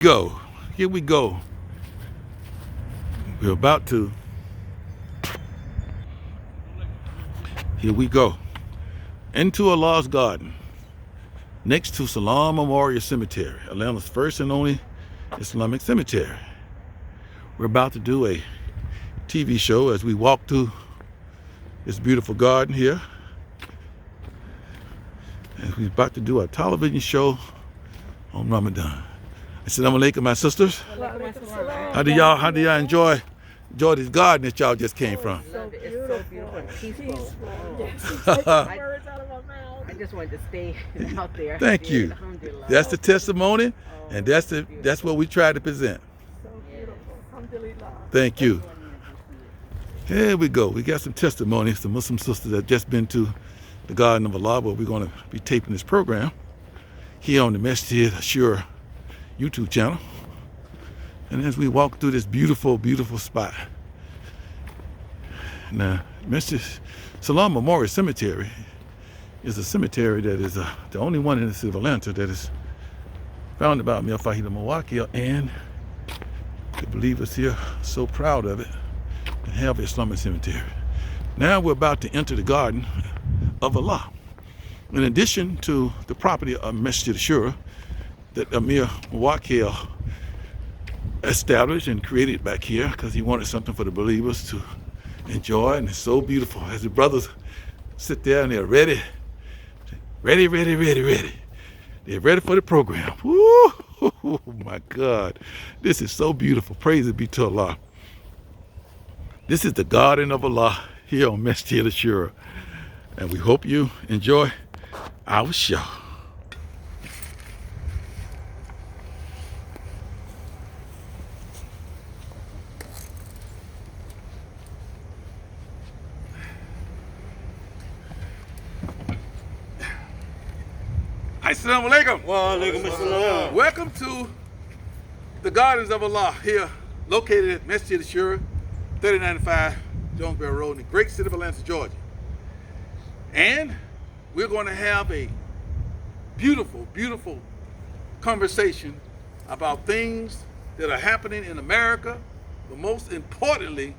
Go. Here we go. We're about to. Here we go. Into Allah's garden, next to Salam Memorial Cemetery, Atlanta's first and only Islamic cemetery. We're about to do a TV show as we walk through this beautiful garden here. And we're about to do a television show on Ramadan. Assalamu alaikum, my sisters. How do y'all enjoy this garden that y'all just came from? It's so beautiful and peaceful. I just wanted to stay out there. Thank you. That's the testimony, and that's what we try to present. Thank you. Here we go. We got some testimonies. The Muslim sisters that just been to the Garden of Allah, where we're going to be taping this program here on the Masjid Ashura YouTube channel. And as we walk through this beautiful, beautiful spot. Now, Masjid Salam Memorial Cemetery is a cemetery that is the only one in the city of Atlanta that is founded by Mir Fahid al-Mawakil, and the believers here are so proud of it and have an Islamic cemetery. Now we're about to enter the garden of Allah. In addition to the property of Masjid Ashura that Amir Mawakil established and created back here because he wanted something for the believers to enjoy, and it's so beautiful as the brothers sit there and they're ready. They're ready for the program. Woo! Oh my God, this is so beautiful. Praise be to Allah. This is the Garden of Allah here on Masjid Ashura, and we hope you enjoy our show. Assalamu alaikum. Wa alaikum assalam. Welcome to the Gardens of Allah here, located at Masjid Ashura, 3095 Jonesboro Road in the great city of Atlanta, Georgia. And we're going to have a beautiful, beautiful conversation about things that are happening in America, but most importantly,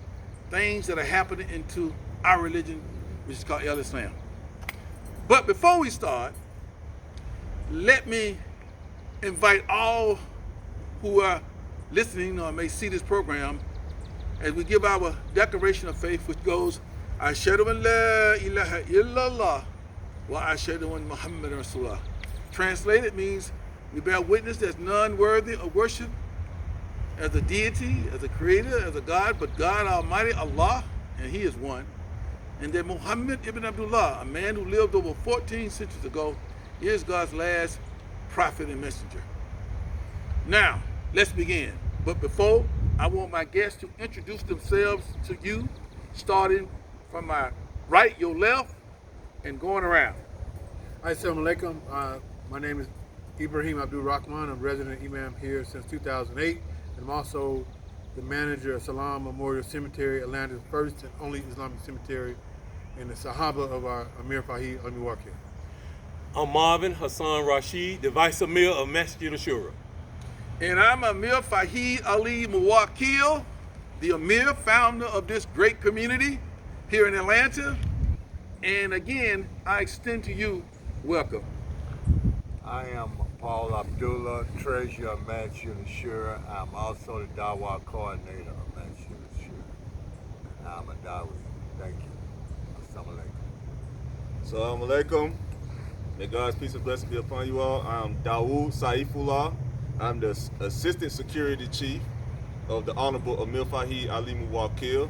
things that are happening into our religion, which is called Islam. But before we start, let me invite all who are listening or may see this program as we give our declaration of faith, which goes, Ashhadu an la ilaha illallah wa ashhadu an Muhammadan Rasulullah. Translated means we bear witness there's none worthy of worship as a deity, as a creator, as a God, but God Almighty, Allah, and He is one. And that Muhammad ibn Abdullah, a man who lived over 14 centuries ago, is God's last prophet and messenger. Now, let's begin. But before, I want my guests to introduce themselves to you, starting from my right, your left, and going around. Assalamu alaikum. My name is Ibrahim Abdul Rahman. I'm resident Imam here since 2008. And I'm also the manager of Salam Memorial Cemetery, Atlanta's first and only Islamic cemetery, and the Sahaba of our Amir Fahid al-Mawakil. I'm Marvin Hassan Rashid, the Vice Amir of Masjid Ashura. And I'm Amir Fahid Ali Mawakil, the Amir, founder of this great community here in Atlanta. And again, I extend to you welcome. I am Paul Abdullah, treasurer of Masjid Ashura. I'm also the Dawah coordinator of Masjid Ashura. I'm a Dawi. Thank you. Assalamu alaikum. Assalamu alaikum. May God's peace and blessing be upon you all. I'm Dawood Saifullah. I'm the Assistant Security Chief of the Honorable Amir Fahid Ali Mawakil,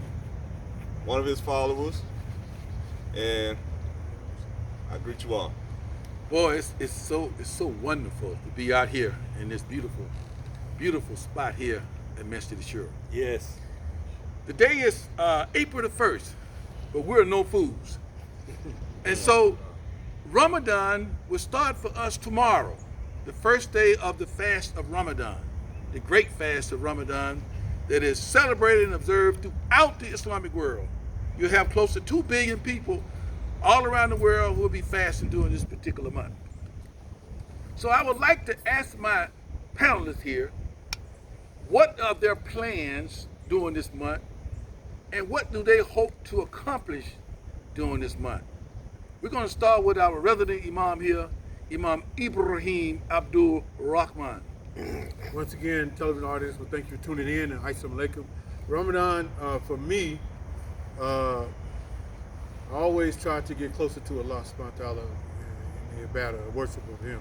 one of his followers, and I greet you all. Boy, it's so wonderful to be out here in this beautiful, beautiful spot here at Masjid Ashura. Yes. The day is April the 1st, but we're no fools. And so Ramadan will start for us tomorrow, the first day of the fast of Ramadan, the great fast of Ramadan that is celebrated and observed throughout the Islamic world. You have close to 2 billion people all around the world who will be fasting during this particular month. So I would like to ask my panelists here what are their plans during this month, and what do they hope to accomplish during this month. We're going to start with our resident Imam here, Imam Ibrahim Abdul Rahman. Once again, television audience, well, thank you for tuning in, and Assalamu alaikum. Ramadan, for me, I always try to get closer to Allah subhanahu wa ta'ala in the ibadah, worship of Him,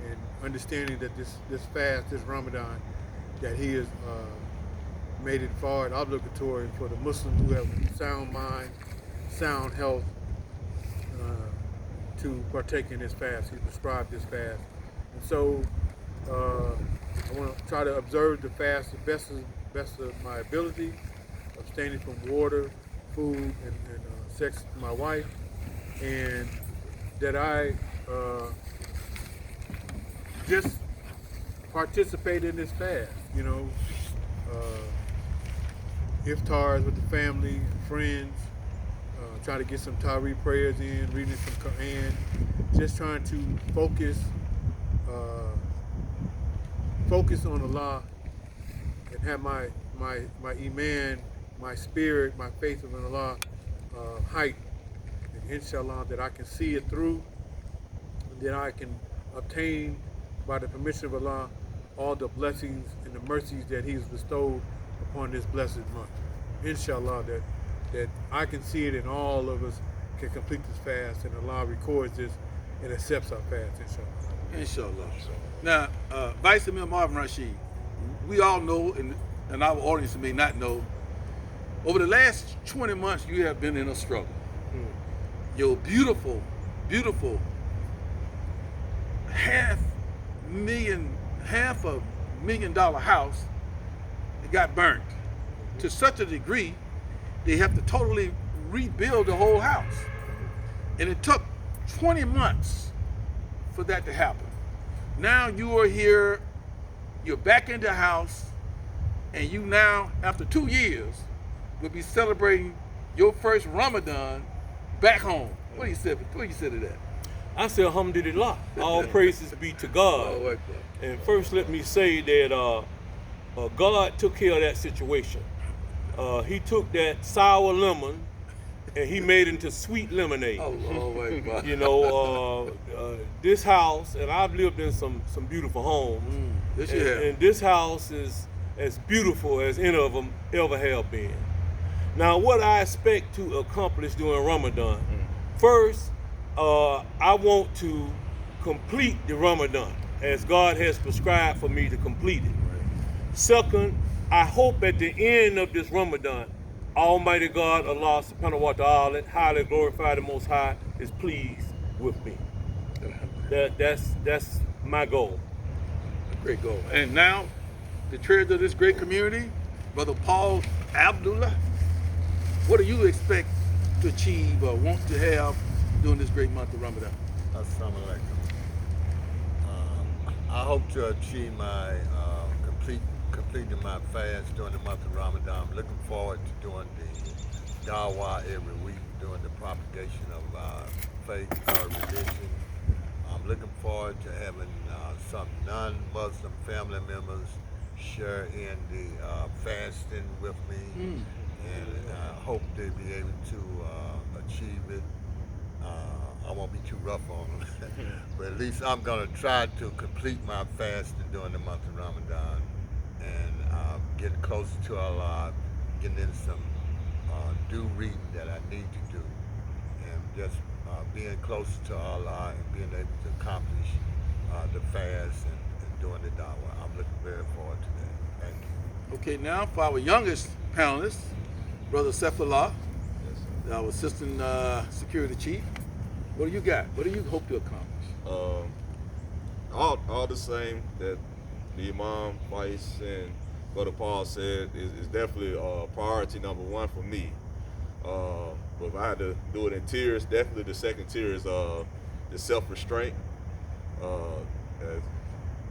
and understanding that this fast, this Ramadan, that He has made it far and obligatory for the Muslims who have sound mind, sound health, to partake in this fast. He prescribed this fast. And so I want to try to observe the fast the best of my ability, abstaining from water, food, and sex with my wife, and that I just participate in this fast, you know, iftars with the family, friends, try to get some Tawreed prayers in, reading some Quran, just trying to focus on Allah and have my iman, my spirit, my faith in Allah heightened. And inshallah, that I can see it through, and that I can obtain, by the permission of Allah, all the blessings and the mercies that He's bestowed upon this blessed month. Inshallah, that I can see it and all of us can complete this fast, and Allah records this and accepts our fast, inshallah. Inshallah. Now, Vice Emir Marvin Rashid, we all know, and our audience may not know, over the last 20 months you have been in a struggle. Your beautiful, beautiful $500,000 house, it got burnt to such a degree they have to totally rebuild the whole house. And it took 20 months for that to happen. Now you are here, you're back in the house, and you now, after 2 years, will be celebrating your first Ramadan back home. What do you say to that? I say alhamdulillah, all praises be to God. And first let me say that God took care of that situation. He took that sour lemon and He made it into sweet lemonade. You know, this house, and I've lived in some beautiful homes, and this house is as beautiful as any of them ever have been. Now, what I expect to accomplish during Ramadan, first, I want to complete the Ramadan as God has prescribed for me to complete it. Second, I hope at the end of this Ramadan, Almighty God, Allah subhanahu wa ta'ala, highly glorified and most high, is pleased with me. That's my goal. A great goal. And now, the treasure of this great community, Brother Paul Abdul, what do you expect to achieve or want to have during this great month of Ramadan? Assalamu alaikum. I hope to achieve my completing my fast during the month of Ramadan. I'm looking forward to doing the dawah every week, doing the propagation of our faith, our religion. I'm looking forward to having some non-Muslim family members share in the fasting with me, and I hope they'll be able to achieve it. I won't be too rough on them, but at least I'm going to try to complete my fasting during the month of Ramadan, and getting closer to Allah, getting in some due reading that I need to do, and just being closer to Allah and being able to accomplish the fast and doing the dawah. I'm looking very forward to that. Thank you. Okay, now for our youngest panelist, Brother Sefullah, our Assistant Security Chief. What do you got? What do you hope to accomplish? All the same that the Imam, Vice, and Brother Paul said is definitely priority number one for me. But if I had to do it in tiers, definitely the second tier is the self-restraint. As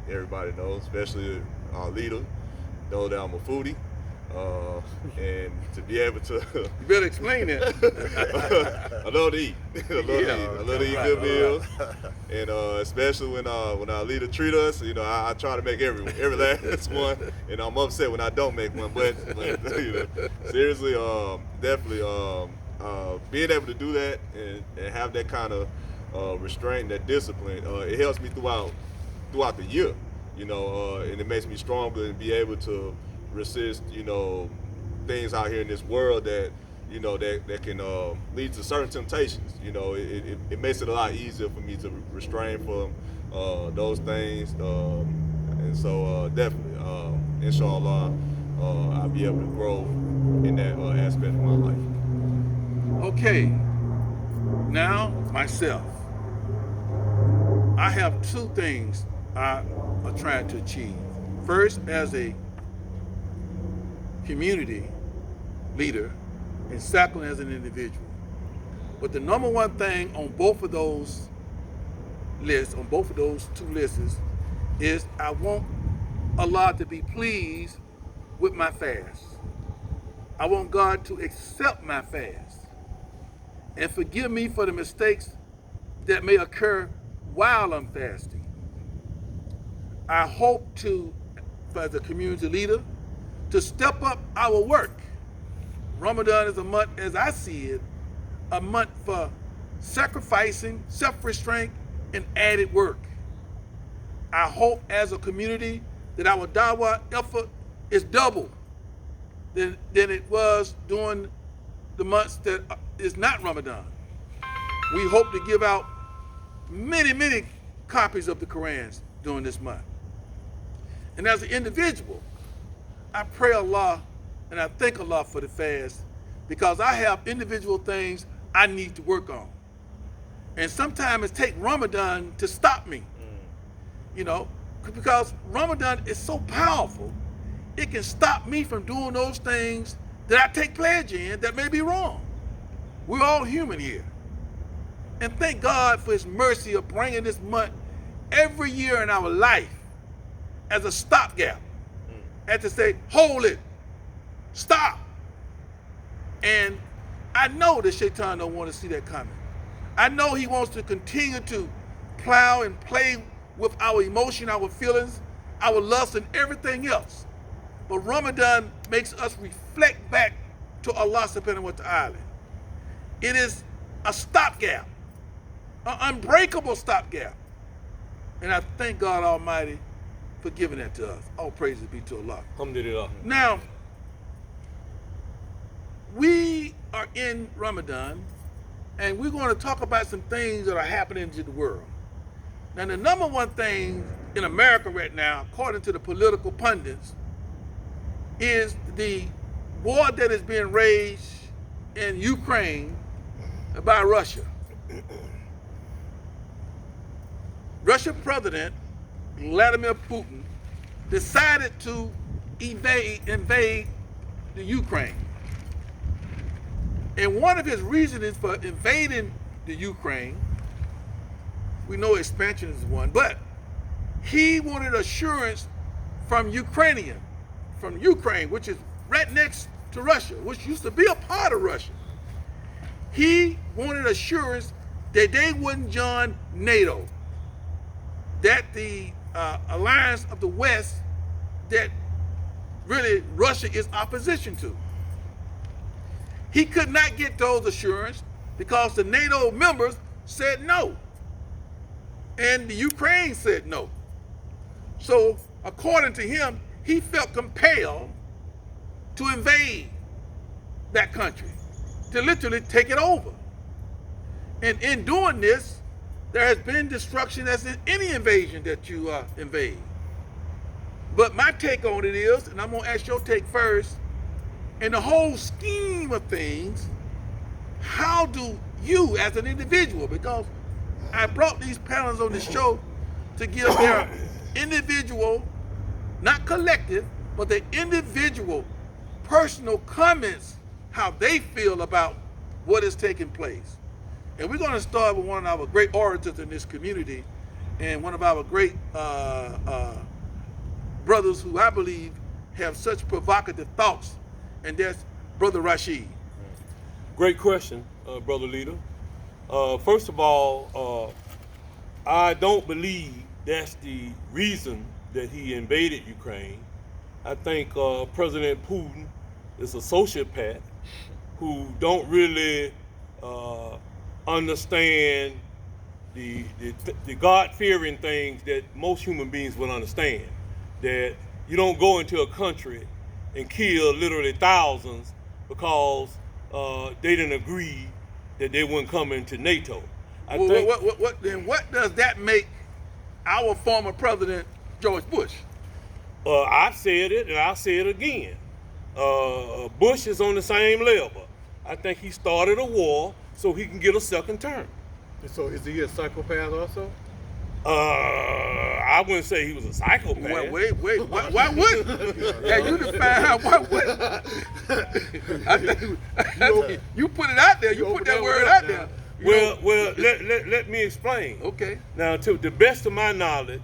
everybody knows, especially our leader, know that I'm a foodie. And to be able to, You better explain that. I love to eat. I love to eat good meals, and especially when our leader treat us. You know, I try to make every last one, and I'm upset when I don't make one. But you know, seriously, definitely, being able to do that and have that kind of restraint, that discipline, it helps me throughout the year. You know, and it makes me stronger and be able to resist, you know, things out here in this world that, you know, that can lead to certain temptations. You know, it makes it a lot easier for me to restrain from those things. And so definitely, inshallah, I'll be able to grow in that aspect of my life. Okay, now myself. I have two things I are trying to achieve. First, as a community leader, and second, as an individual. But the number one thing on both of those lists, on both of those two lists, is I want Allah to be pleased with my fast. I want God to accept my fast and forgive me for the mistakes that may occur while I'm fasting. I hope to, as a community leader, to step up our work. Ramadan is a month, as I see it, a month for sacrificing, self-restraint, and added work. I hope as a community that our dawah effort is double than it was during the months that is not Ramadan. We hope to give out many copies of the Qurans during this month. And as an individual, I pray Allah and I thank Allah for the fast because I have individual things I need to work on. And sometimes it takes Ramadan to stop me, you know, because Ramadan is so powerful, it can stop me from doing those things that I take pleasure in that may be wrong. We're all human here. And thank God for his mercy of bringing this month every year in our life as a stopgap. And to say, hold it, stop. And I know that Shaitan don't want to see that coming. I know he wants to continue to plow and play with our emotion, our feelings, our lust, and everything else. But Ramadan makes us reflect back to Allah subhanahu wa ta'ala. It is a stopgap, an unbreakable stopgap. And I thank God Almighty for giving that to us. All praises be to Allah. Alhamdulillah. Now, we are in Ramadan, and we're going to talk about some things that are happening to the world. Now, the number one thing in America right now, according to the political pundits, is the war that is being raged in Ukraine by Russia. Russian President Vladimir Putin decided to invade the Ukraine. And one of his reasons for invading the Ukraine, we know expansion is one, but he wanted assurance from Ukraine, which is right next to Russia, which used to be a part of Russia. He wanted assurance that they wouldn't join NATO, that the alliance of the West that really Russia is opposition to. He could not get those assurances because the NATO members said no. And the Ukraine said no. So according to him, he felt compelled to invade that country, to literally take it over. And in doing this, there has been destruction as in any invasion that you invade. But my take on it is, and I'm going to ask your take first, in the whole scheme of things, how do you as an individual, because I brought these panels on the show to give their individual, not collective, but the individual personal comments, how they feel about what is taking place. And we're going to start with one of our great orators in this community and one of our great brothers who I believe have such provocative thoughts, and that's Brother Rashid. Great question, Brother Leader. First of all, I don't believe that's the reason that he invaded Ukraine. I think President Putin is a sociopath who don't really understand the God-fearing things that most human beings would understand. That you don't go into a country and kill literally thousands because they didn't agree that they wouldn't come into NATO. Then what does that make our former president George Bush? I said it and I'll say it again. Bush is on the same level. I think he started a war so he can get a second term. So is he a psychopath also? I wouldn't say he was a psychopath. Wait. Why would? Yeah, you define how. Why would? You put it out there. You put that word out there. Well, let me explain. Okay. Now, to the best of my knowledge,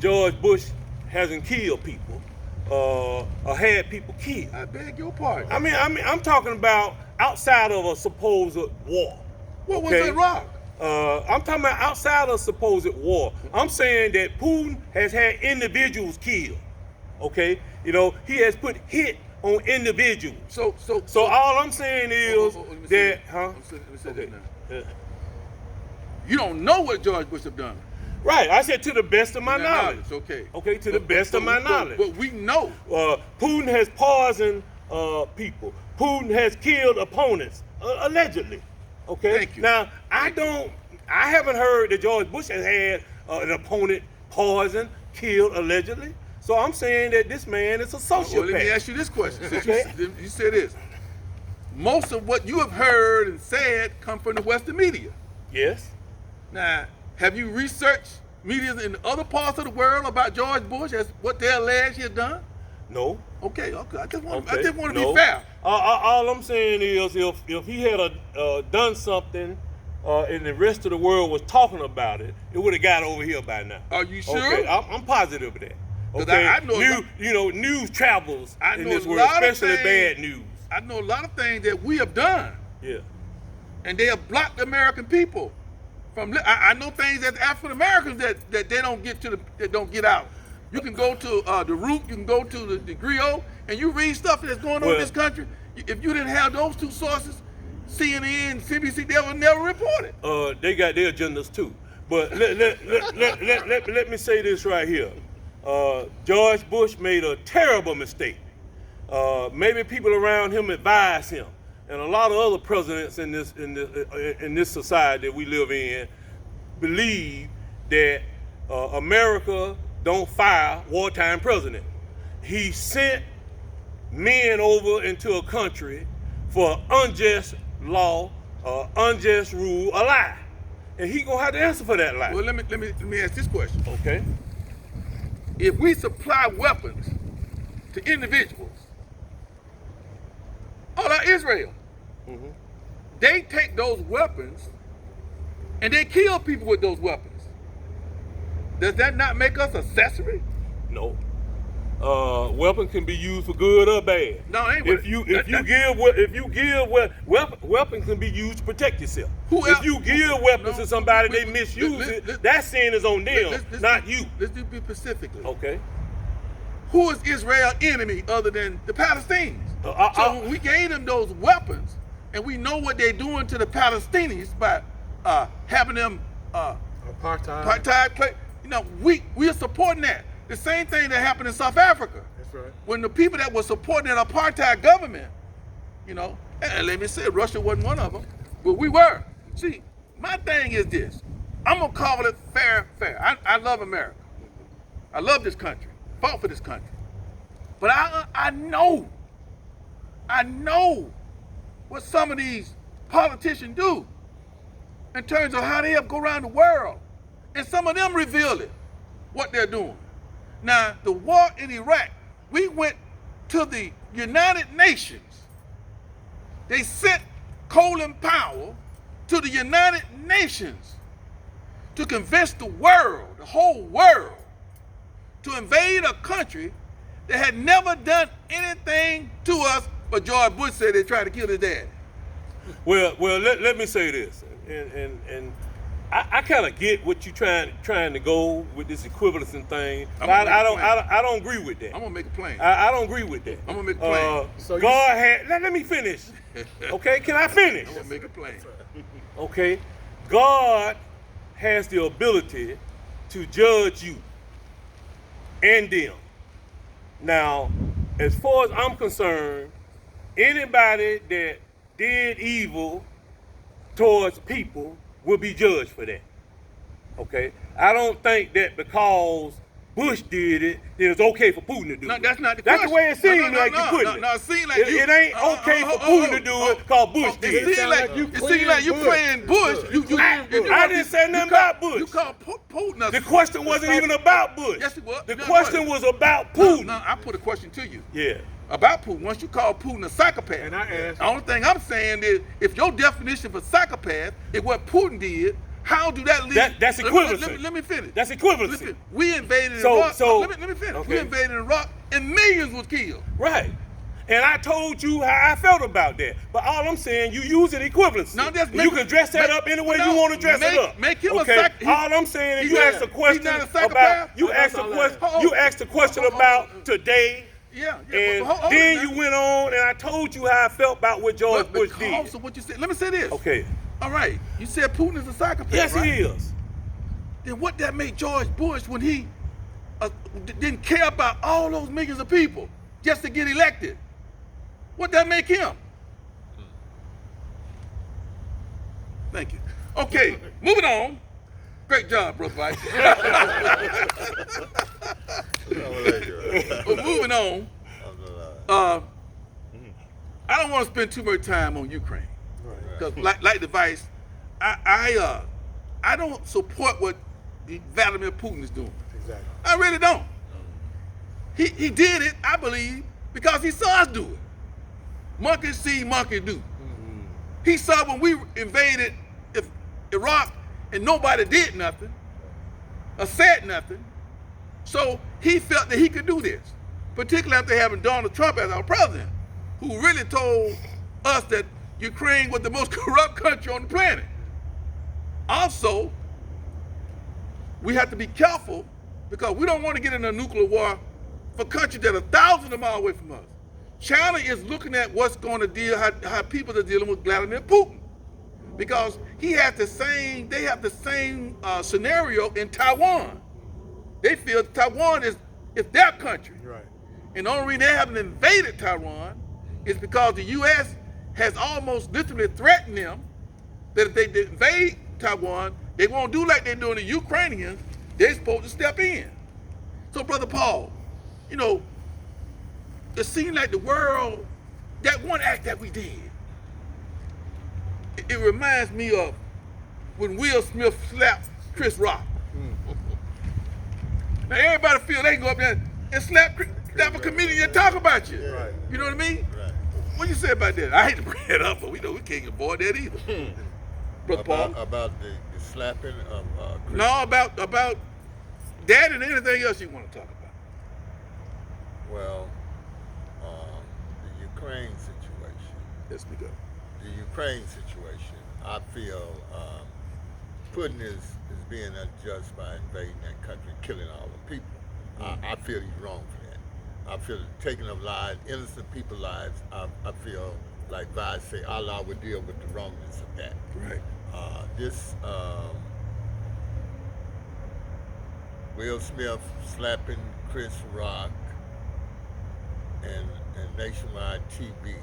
George Bush hasn't killed people or had people killed. I beg your pardon. I mean, I'm talking about outside of a supposed war. What was Iraq? I'm talking about outside of supposed war. I'm saying that Putin has had individuals killed. Okay, you know, he has put hit on individuals. So all I'm saying is that, Let me say that now. Yeah. You don't know what George Bush have done. Right, I said to the best of my knowledge. Okay. Okay, to the best of my knowledge. But we know. Putin has poisoned people. Putin has killed opponents, allegedly. Okay. Thank you. Now, I haven't heard that George Bush has had an opponent poisoned, killed, allegedly. So I'm saying that this man is a sociopath. Well, let me ask you this question. Since you said this. Most of what you have heard and said come from the Western media. Yes. Now, have you researched media in other parts of the world about George Bush as what they allege he has done? No. Okay. I just want to be fair. All I'm saying is if he had done something and the rest of the world was talking about it, it would have got over here by now. Are you sure? Okay, I'm positive of that. Okay, I know news travels in this world, especially bad news. I know a lot of things that we have done. Yeah. And they have blocked the American people from. I know things that African Americans that they don't get that don't get out. You can go to the Root, you can go to the Griot, and you read stuff that's going on in this country. If you didn't have those two sources, CNN, CBC, they would never report it. They got their agendas too. But let me say this right here. George Bush made a terrible mistake. Maybe people around him advised him, and a lot of other presidents in this society that we live in believe that America don't fire wartime president. He sent men over into a country for unjust law, unjust rule, a lie, and he gonna have to answer for that lie. Well, let me ask this question. Okay. If we supply weapons to individuals, all like Israel, they take those weapons and they kill people with those weapons. Does that not make us accessory? No. Weapon can be used for good or bad. No, it ain't. Weapon can be used to protect yourself. If you give weapons to somebody, they misuse it. That sin is on them, not you. Let's do it specifically. Okay. Who is Israel's enemy other than the Palestinians? So when we gave them those weapons, and we know what they're doing to the Palestinians by having them apartheid. You know, we are supporting that. The same thing that happened in South Africa. That's right. When the people that were supporting that apartheid government, you know, and let me say, Russia wasn't one of them, but we were. See, my thing is this. I'm going to call it fair. I love America. I love this country. Fought for this country. But I know what some of these politicians do in terms of how they have go around the world. And some of them reveal it, what they're doing. Now, the war in Iraq, we went to the United Nations. They sent Colin Powell to the United Nations to convince the world, the whole world, to invade a country that had never done anything to us, but George Bush said they tried to kill his dad. Well, let me say this, and I kind of get what you trying to go with this equivalency thing. I don't agree with that. I'm gonna make it plain. I don't agree with that. I'm gonna make it plain. So God had. Let me finish. Okay, can I finish? I'm gonna make it plain. Okay, God has the ability to judge you and them. Now, as far as I'm concerned, anybody that did evil towards people will be judged for that. Okay? I don't think that because Bush did it, then it's okay for Putin to do it. That's not the That's question. the way it seems No, like you're putting it. No, it seems like It ain't okay for Putin to do it because Bush did It it. seems like you playing Bush. I didn't say nothing about Bush. You called Putin. The question wasn't even about Bush. Yes, it was. The No, it question wasn't. was about Putin. No, I put a question to you. Yeah. About Putin. Once you call Putin a psychopath, And I asked- the only thing I'm saying is, if your definition for psychopath is what Putin did, how do that lead? That's equivalency. Let me finish. That's equivalency. Listen, we invaded So- Iraq. so- let me finish. okay. We invaded Iraq and millions was killed. Right. And I told you how I felt about that. But all I'm saying, you using equivalency. No, that's- you can dress that up any way you want to dress it up. Make him okay? a psych. All I'm saying is he's you not- asked a question he's not a about psychopath? you asked a Hold on, question hold on. you asked a question about today. Yeah. And but hold then on you now. went on and I told you how I felt about what George But Bush because did. of what you said, let me say this. Okay. All right. You said Putin is a psychopath. Yes, right? he is. Then what that made George Bush when he didn't care about all those millions of people just to get elected? What that make him? Thank you. Okay, moving on. Great job, Brother Vice. But moving on. I don't want to spend too much time on Ukraine because, like the Vice, I don't support what Vladimir Putin is doing. Exactly. I really don't. He did it, I believe, because he saw us do it. Monkey see, monkey do. He saw when we invaded Iraq and nobody did nothing or said nothing. So he felt that he could do this, particularly after having Donald Trump as our president, who really told us that Ukraine was the most corrupt country on the planet. Also, we have to be careful because we don't want to get in a nuclear war for countries that are thousands of miles away from us. China is looking at what's going to deal, how people are dealing with Vladimir Putin, because they have the same scenario in Taiwan. They feel Taiwan is their country. Right. And the only reason they haven't invaded Taiwan is because the U.S. has almost literally threatened them that if they invade Taiwan, they won't do like they're doing the Ukrainians. They're supposed to step in. So, Brother Paul, you know, it seemed like the world, that one act that we did, it reminds me of when Will Smith slapped Chris Rock. Now everybody feel they can go up there and slap a comedian and talk about you. Right. You know what I mean? Right. What you say about that? I hate to bring it up, but we know we can't avoid that either. Brother Paul? About the slapping of Chris. No, about that and anything else you want to talk about. Well, the Ukraine situation. Yes, we go. The Ukraine situation, I feel Putin is being unjust by invading that country, killing all the people. I feel he's wrong for that. I feel the taking of lives, innocent people's lives, I feel like God say Allah would deal with the wrongness of that. Right. This Will Smith slapping Chris Rock and Nationwide TV.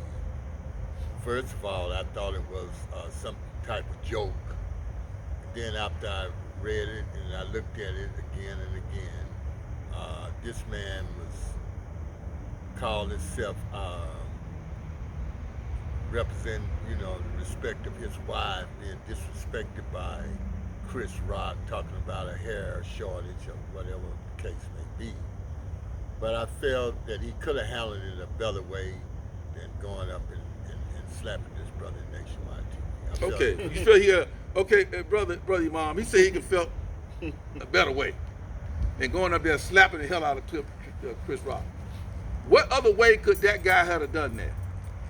First of all, I thought it was some type of joke. Then after I read it and I looked at it again and again, this man was called himself representing, the respect of his wife, being disrespected by Chris Rock, talking about a hair shortage or whatever the case may be. But I felt that he could have handled it a better way than going up and slapping this brother Nationwide TV. I felt Okay, you feel here? Okay, brother Imam, he said he could felt a better way than going up there slapping the hell out of Chris Rock. What other way could that guy have done that?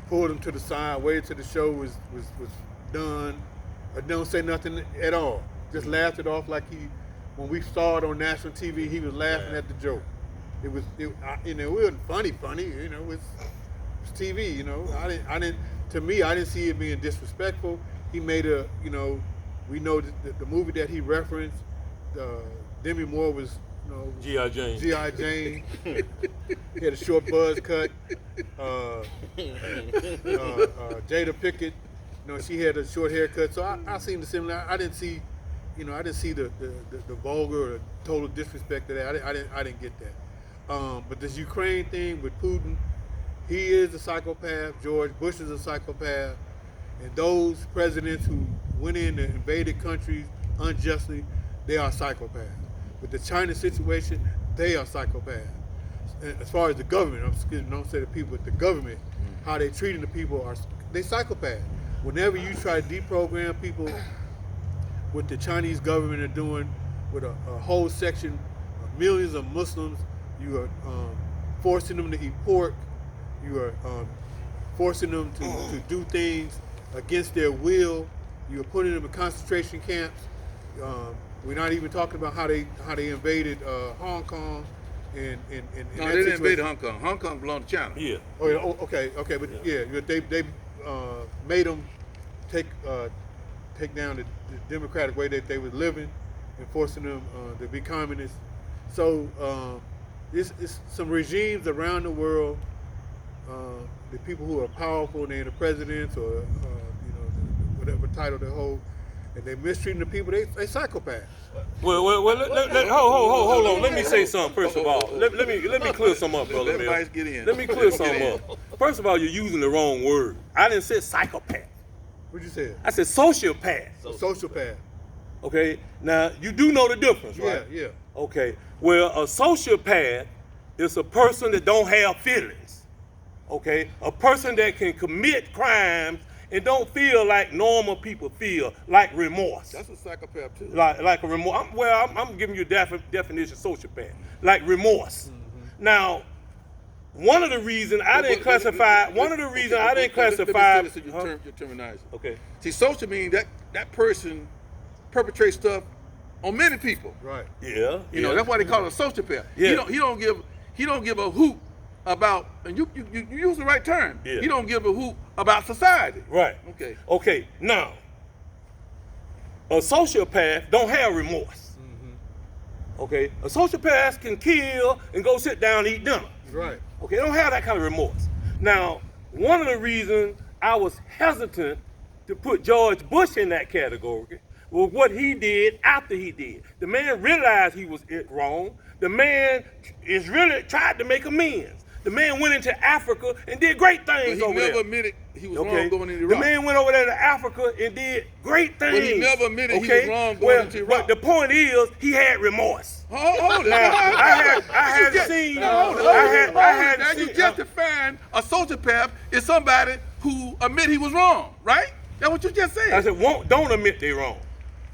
Pulled him to the side, waited till the show was done, or don't say nothing at all. Just laughed it off like when we saw it on national TV, he was laughing at the joke. It wasn't funny, you know, it's TV, you know. To me, I didn't see it being disrespectful. He made we know the movie that he referenced, Demi Moore was, you know, G.I. Jane. G.I. Jane. He had a short buzz cut. Jada Pickett, you know, she had a short haircut. So I seen the similar. I didn't see the vulgar or total disrespect to that. I didn't get that. But this Ukraine thing with Putin, he is a psychopath. George Bush is a psychopath. And those presidents who went in and invaded countries unjustly, they are psychopaths. With the China situation, they are psychopaths. And as far as the government, don't say the people, but the government, how they treating the people, they psychopaths. Whenever you try to deprogram people, what the Chinese government are doing with a whole section of millions of Muslims, you are forcing them to eat pork, you are forcing them to do things against their will, you are putting them in concentration camps. We're not even talking about how they invaded Hong Kong and No, they didn't invade Hong Kong. Hong Kong belonged to China. Yeah. Oh, yeah, okay, but yeah, they made them take down the democratic way that they were living and forcing them to be communists. So it's some regimes around the world, the people who are powerful, they're the presidents or whatever title they hold, and they're mistreating the people. They psychopaths. Well, hold on. Let me say something first of all. Let me clear some up, brother. Let everybody get in. Let me clear something up. First of all, you're using the wrong word. I didn't say psychopath. What'd you say? I said sociopath. Sociopath. Okay. Now you do know the difference, right? Yeah. Okay. Well, a sociopath is a person that don't have feelings. Okay. A person that can commit crimes and don't feel like normal people feel, like remorse. That's a psychopath too. Like a remorse. I'm giving you a definition of sociopath. Like remorse. Mm-hmm. Now, one of the reasons I didn't classify. Let me say your terminology. Okay. See, social means that person perpetrates stuff on many people. Right. Yeah. You know, that's why they call it a sociopath. Yeah. He don't give a hoot about, and you use the right term. Yeah. He don't give a hoot about society. Right. Okay. Okay. Now, a sociopath don't have remorse. Mm-hmm. Okay. A sociopath can kill and go sit down and eat dinner. Right. Okay. They don't have that kind of remorse. Now, one of the reasons I was hesitant to put George Bush in that category was what he did after he did. The man realized he was wrong. The man is really tried to make amends. The man went into Africa and did great things over there. He never admitted he was wrong going into Iraq. The man went over there to Africa and did great things. But he never admitted he was wrong going into Iraq. But the point is, he had remorse. Hold Now, I had seen. You just defined a sociopath is somebody who admit he was wrong, right? That's what you just said. I said, don't admit they wrong.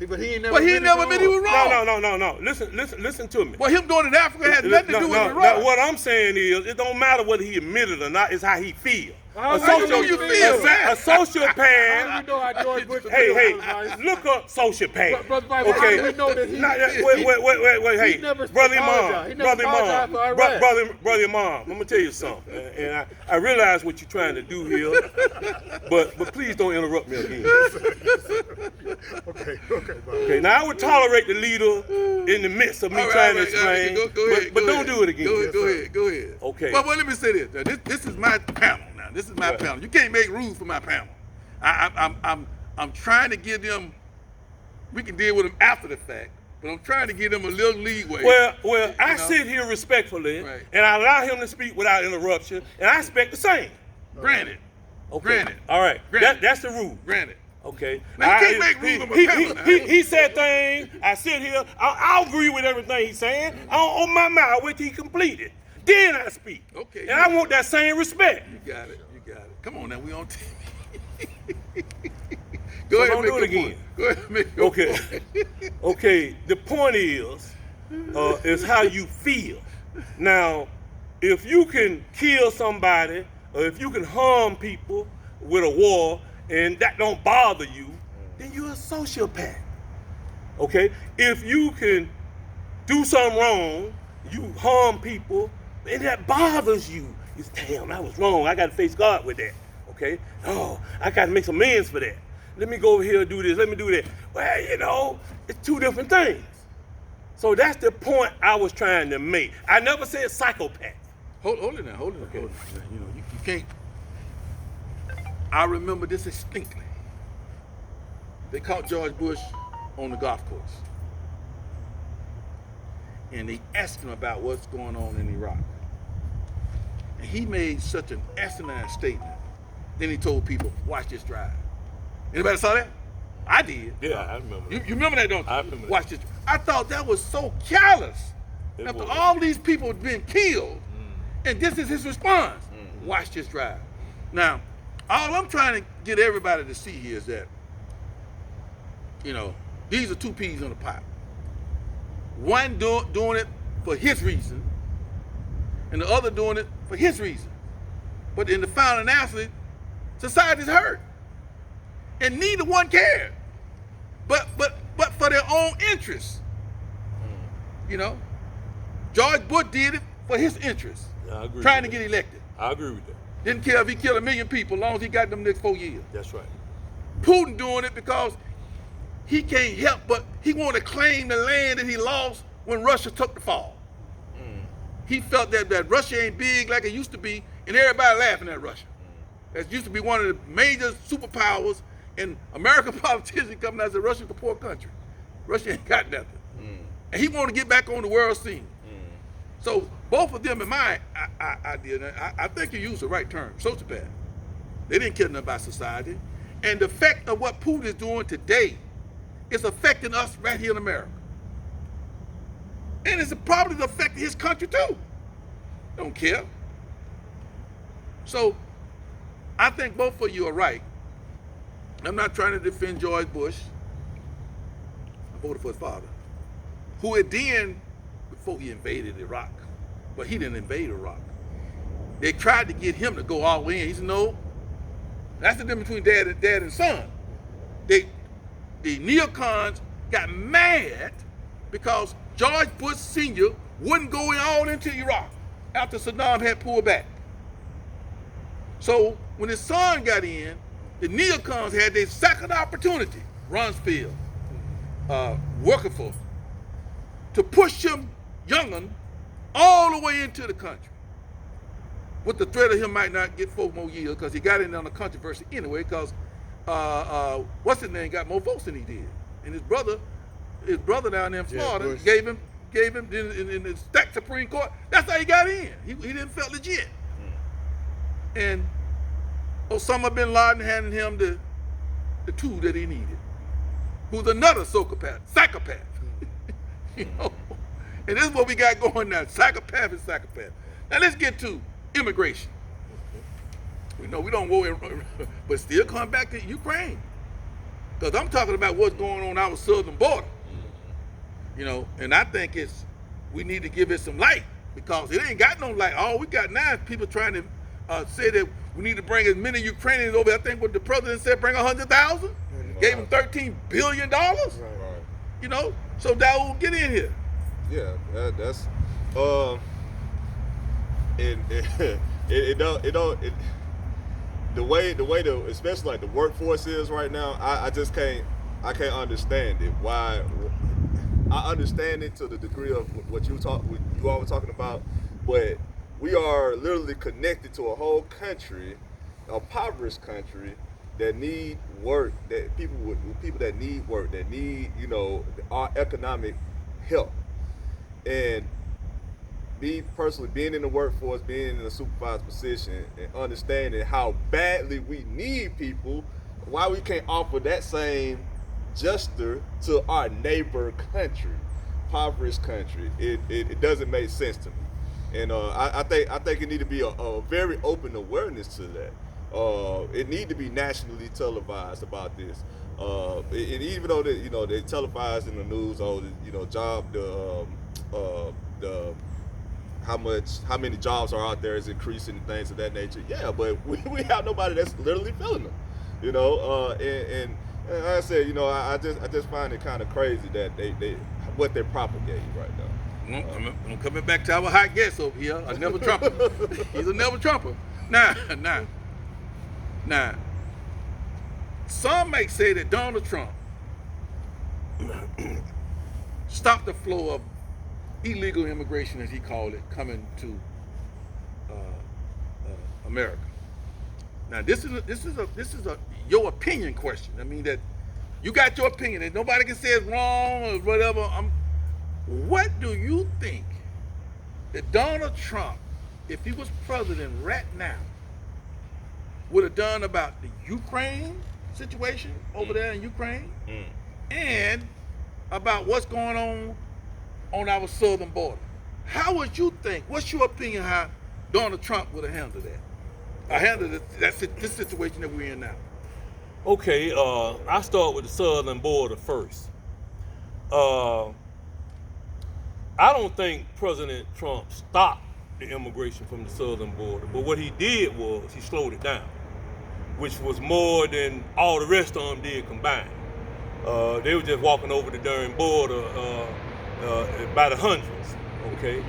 But he ain't never admitted he was wrong. No. Listen to me. Well, him going in Africa has nothing to do with Iraq. Now, what I'm saying is, it don't matter whether he admitted or not. It's how he feels. How you feel, man? A sociopath. You know how George Bush Hey, look up sociopath. Brother Bible, Okay. we know that he. Wait. Hey, never brother apologized. He never apologized for Iraq. brother Imam. I'm gonna tell you something, and I realize what you're trying to do here, but please don't interrupt me again. Okay. Now I would tolerate the leader in the midst of me trying to explain, but don't do it again. Go ahead. Okay. Well, let me say this. Now, this is my panel. Now, this is my panel. You can't make rules for my panel. I'm trying to give them. We can deal with them after the fact, but I'm trying to give them a little leeway. Well, I sit here respectfully, Right. and I allow him to speak without interruption, and I expect the same. Granted. Okay. Granted. All right. Granted. That's the rule. Granted. Okay. Now, you can't make rules on my panel now. He said things. I sit here. I'll agree with everything he's saying. On my mouth, wait till he complete it. Then I speak. Okay. And I want that same respect. You got it. Come on now, we on TV. So don't do it again. Go ahead and make your Okay. point. Okay. The point is how you feel. Now, if you can kill somebody or if you can harm people with a war and that don't bother you, then you're a sociopath. Okay? If you can do something wrong, you harm people, and that bothers you. You say, damn, I was wrong. I got to face God with that. Okay? Oh, I got to make some amends for that. Let me go over here and do this. Let me do that. Well, you know, it's two different things. So that's the point I was trying to make. I never said psychopath. Hold it now. Hold it. Okay. Hold it. You know, you can't. I remember this distinctly. They caught George Bush on the golf course. And they asked him about what's going on in Iraq. And he made such an asinine statement. Then he told people, watch this drive. Anybody saw that? I did. Yeah, I remember. You remember that, don't you? I remember that. Watch this. I thought that was so callous. After all these people had been killed, and this is his response. Watch this drive. Now, all I'm trying to get everybody to see here is that, you know, these are two peas in a pot. One doing it for his reason, and the other doing it for his reason. But in the final analysis, society's hurt, and neither one cared. But for their own interests, you know. George Bush did it for his interests, I agree trying to with get elected. I agree with that. Didn't care if he killed 1 million people, as long as he got them next 4 years. That's right. Putin doing it because he can't help but he want to claim the land that he lost when Russia took the fall. He felt that Russia ain't big like it used to be, and everybody laughing at Russia. That used to be one of the major superpowers, and American politicians coming out and say Russia's a poor country. Russia ain't got nothing. And he want to get back on the world scene. So both of them, in my idea, I think you used the right term, sociopath. They didn't care nothing about society. And the effect of what Putin is doing today is affecting us right here in America. And it's probably affecting his country too. Don't care. So I think both of you are right. I'm not trying to defend George Bush. I voted for his father, who had then, before he invaded Iraq, but he didn't invade Iraq. They tried to get him to go all in. He said, no. That's the difference between dad and son. The neocons got mad because George Bush Sr. wouldn't go all into Iraq after Saddam had pulled back. So when his son got in, the neocons had their second opportunity, Rumsfeld, Workeful, to push him, young'un, all the way into the country, with the threat of him might not get 4 more years because he got in on the controversy anyway because what's his name got more votes than he did. And his brother down there in Florida gave him in the stacked Supreme Court. That's how he got in. He didn't feel legit. And Osama bin Laden handed him the tool that he needed, who's another psychopath. You know? And this is what we got going now, psychopath and psychopath. Now let's get to immigration. We know we don't go, but still come back to Ukraine. Because I'm talking about what's going on our southern border. You know, and I think we need to give it some light because it ain't got no light. All we got now is people trying to say that we need to bring as many Ukrainians over. I think what the president said, bring 100,000. Gave him $13 billion. Right. You know, so that will get in here. Yeah, that's the way especially like the workforce is right now, I can't understand it. Why? I understand it to the degree of what you all were talking about, but we are literally connected to a whole country, a impoverished country that need work, that people that need work, that need, you know, our economic help. And me personally, being in the workforce, being in a supervised position, and understanding how badly we need people, why we can't offer that same gesture to our neighbor country, impoverished country, it doesn't make sense to me. And I think it need to be a very open awareness to that. It need to be nationally televised about this. And even though they televised in the news, how many jobs are out there is increasing and things of that nature. Yeah, but we have nobody that's literally feeling them, you know. And like I said, you know, I just find it kind of crazy that they what they're propagating right now. I'm coming back to our hot guest over here, a never Trumper. He's a never Trumper. Now, some may say that Donald Trump stopped the flow of illegal immigration, as he called it, coming to America. Now, this is your opinion question. I mean, that you got your opinion, and nobody can say it's wrong or whatever. What do you think that Donald Trump, if he was president right now, would have done about the Ukraine situation over there in Ukraine, and about what's going on our southern border? How would you think? What's your opinion how Donald Trump would have handled that? Handled this situation that we're in now. Okay, I start with the southern border first. I don't think President Trump stopped the immigration from the southern border, but what he did was he slowed it down, which was more than all the rest of them did combined. They were just walking over the darn border by the hundreds, okay,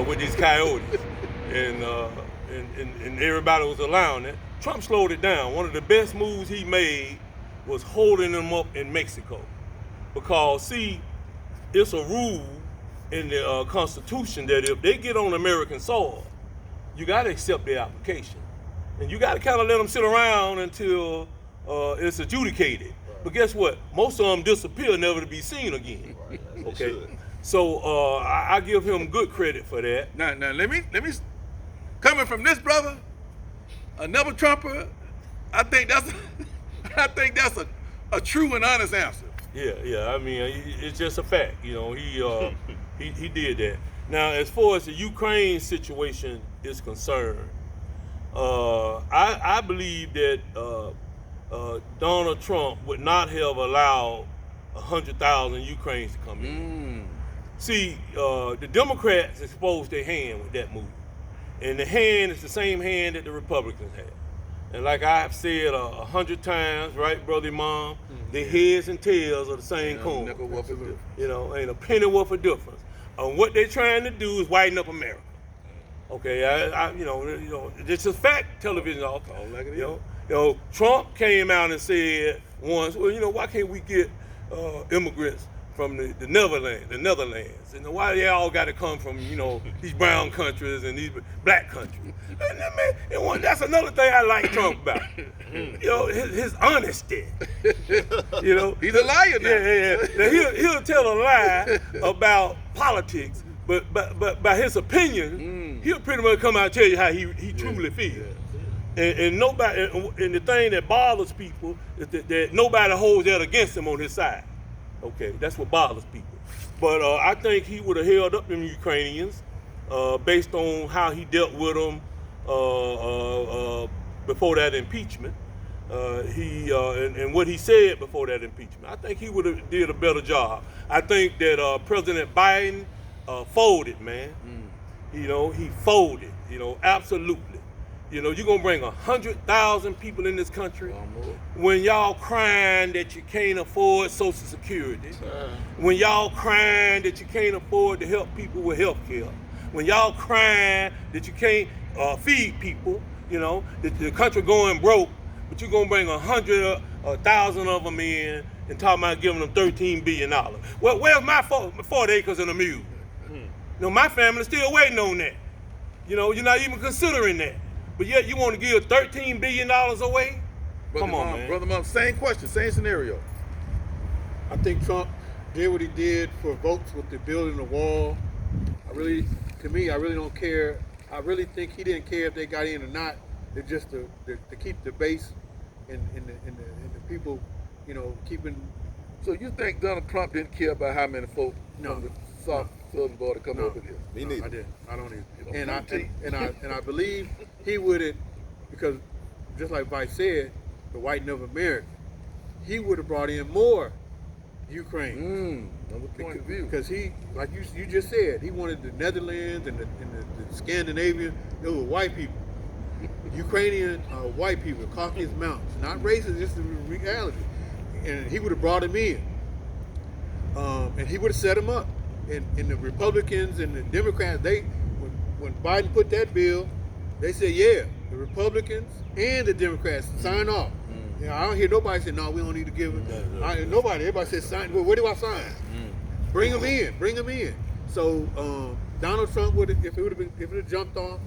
with these coyotes, and everybody was allowing it. Trump slowed it down. One of the best moves he made was holding them up in Mexico, because see, it's a rule in the Constitution that if they get on American soil, you got to accept their application, and you got to kind of let them sit around until it's adjudicated. But guess what? Most of them disappear, never to be seen again. Okay, so I give him good credit for that. Now let me coming from this brother, another Trumper, I think that's a true and honest answer. Yeah. I mean, it's just a fact. You know, he did that. Now, as far as the Ukraine situation is concerned, I believe that Donald Trump would not have allowed 100,000 Ukrainians to come in. See, the Democrats exposed their hand with that move, and the hand is the same hand that the Republicans had. And like I've said 100 times, right, brother Imam, the heads and tails are the same coin. You know, ain't a penny worth of difference. What they're trying to do is whiten up America. Okay, you know, it's a fact. Television, you know, Trump came out and said once, well, you know, why can't we get immigrants from the Netherlands? And why they all got to come from, you know, these brown countries and these black countries? And that's another thing I like Trump about. You know, his honesty. You know, he's a liar now. Yeah. Now, he'll tell a lie about politics, but by his opinion, he'll pretty much come out and tell you how he truly feels. And nobody, and the thing that bothers people is that nobody holds that against him on his side. Okay, that's what bothers people. But I think he would have held up them Ukrainians based on how he dealt with them before that impeachment. And what he said before that impeachment. I think he would have did a better job. I think that President Biden folded, man. You know, he folded, you know, absolutely. You know, you're gonna bring 100,000 people in this country when y'all crying that you can't afford Social Security, when y'all crying that you can't afford to help people with health care, when y'all crying that you can't feed people, you know, the country going broke, but you're gonna bring 100,000 of them in and talk about giving them $13 billion. Well, where's my 40 acres and a mule? You know, my family's still waiting on that. You know, you're not even considering that. But yet you want to give $13 billion away? Come on, man. Brother Mom, same question, same scenario. I think Trump did what he did for votes with the building the wall. I really don't care. I really think he didn't care if they got in or not. It's just to keep the base and the people, you know, keeping. So you think Donald Trump didn't care about how many folks from the southern border come over here? Me neither. I didn't. I don't either. And I believe he would have, because just like Vice said, the whitening of America, he would have brought in more Ukraine. Another point of view. Because he, like you just said, he wanted the Netherlands and the Scandinavian, those were white people. Ukrainian white people, Caucasus Mountains, not racist, just the reality. And he would have brought him in, and he would have set him up. And the Republicans and the Democrats, when Biden put that bill, they said, yeah, the Republicans and the Democrats sign off. You know, I don't hear nobody say, no, we don't need to give it. Everybody says sign. Well, where do I sign? Bring them in. So Donald Trump would, if it had jumped off,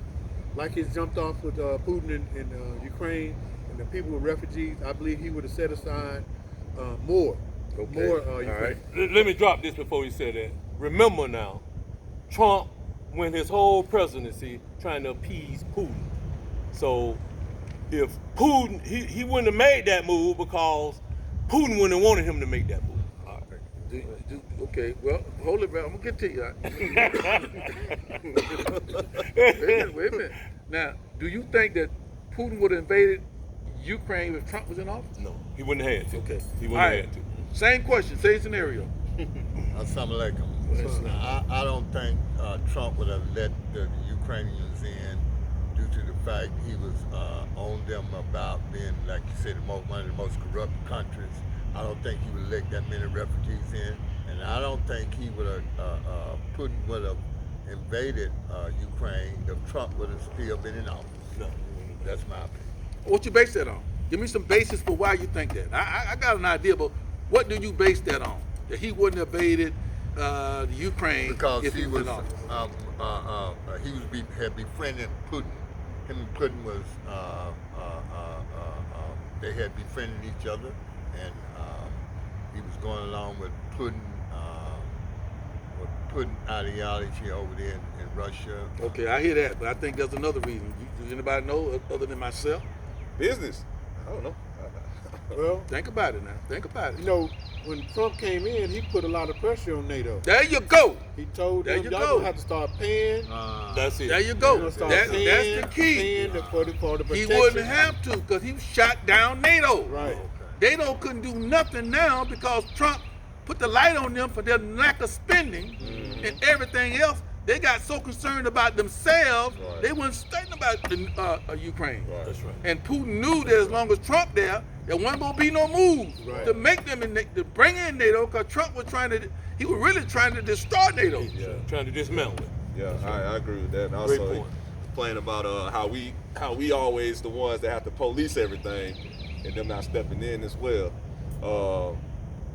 like it's jumped off with Putin in Ukraine and the people with refugees, I believe he would have set aside more. All right. Let me drop this before you say that. Remember now, Trump went his whole presidency trying to appease Putin. So if Putin, he wouldn't have made that move because Putin wouldn't have wanted him to make that move. All right. Okay, well, hold it, bro. I'm going to get to you. Wait a minute. Now, do you think that Putin would have invaded Ukraine if Trump was in office? No, he wouldn't have had to. Okay. He wouldn't All have right. had to. Same question, same scenario. Assalamu alaikum. I don't think Trump would have let the Ukrainians in due to the fact he was on them about being, like you said, one of the most corrupt countries. I don't think he would let that many refugees in, and I don't think he would have Putin would have invaded Ukraine if Trump would have still been in office. No. That's my opinion. What you base that on? Give me some basis for why you think that. I got an idea, but what do you base that on? That he wouldn't have invaded the Ukraine Because if he was was in office? had befriended Putin. Him and Putin was they had befriended each other, and he was going along with Putin ideology over there in Russia. Okay, I hear that, but I think there's another reason. Does anybody know other than myself? Business. I don't know. Well, Think about it now. Think about it. you know, when Trump came in, he put a lot of pressure on NATO. There you go. He told There them, you y'all go. gonna have to start paying. That's it. There you You're go. gonna start That's paying, the key. paying for the He protection. wouldn't have to because he shot down NATO. Right. NATO couldn't do nothing now because Trump put the light on them for their lack of spending and everything else. They got so concerned about themselves, they weren't studying about the Ukraine. That's right. And Putin knew that as long as Trump there wasn't going to be no move to make them to bring in NATO because Trump was he was really trying to destroy NATO. Yeah. Trying to dismantle it. Yeah, I agree with that. And Great also, point. playing about how we always the ones that have to police everything, and them not stepping in as well.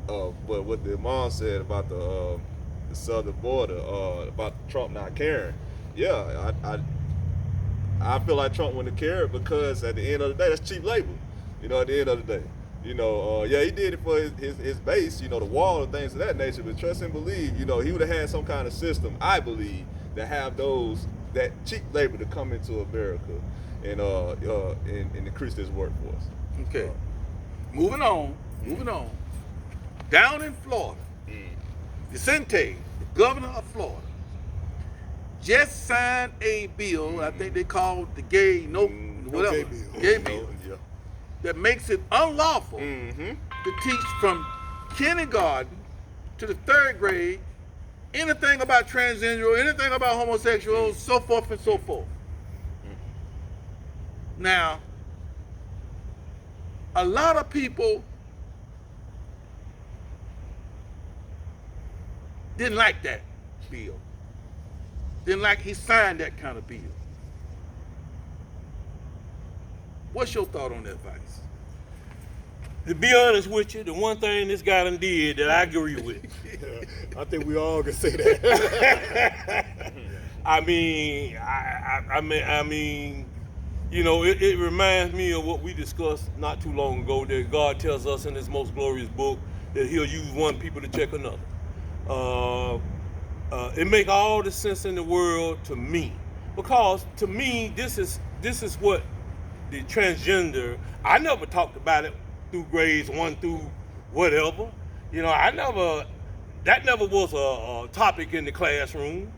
But what the Imam said about the southern border, about Trump not caring, yeah, I feel like Trump wouldn't have cared because at the end of the day, that's cheap labor. You know, at the end of the day. You know, yeah, he did it for his base, you know, the wall and things of that nature, but trust and believe, you know, he would have had some kind of system, I believe, to have that cheap labor to come into America and increase this workforce. Okay. Moving on. Down in Florida, DeSantis, the governor of Florida, just signed a bill, I think they call it the gay gay bill. Gay bill. Yeah. That makes it unlawful to teach from kindergarten to the 3rd grade anything about transgender, anything about homosexuals, so forth and so forth. Now, a lot of people didn't like that bill. Didn't like he signed that kind of bill. What's your thought on that, Vice? To be honest with you, the one thing this guy done did that I agree with. I think we all can say that. I mean, you know, it reminds me of what we discussed not too long ago, that God tells us in his most glorious book that he'll use one people to check another. It make all the sense in the world to me, because to me this is what the transgender. I never talked about it through grades 1 through whatever. You know, that never was a topic in the classroom.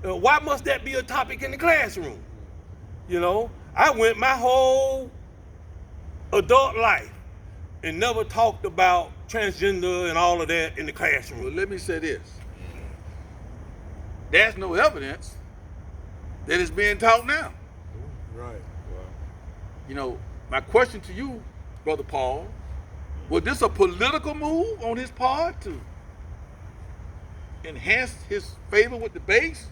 Why must that be a topic in the classroom? You know, I went my whole adult life and never talked about transgender and all of that in the Well, classroom. let me say this. There's no evidence that it's being taught now. Right. You know, my question to you, Brother Paul, was this a political move on his part to enhance his favor with the base?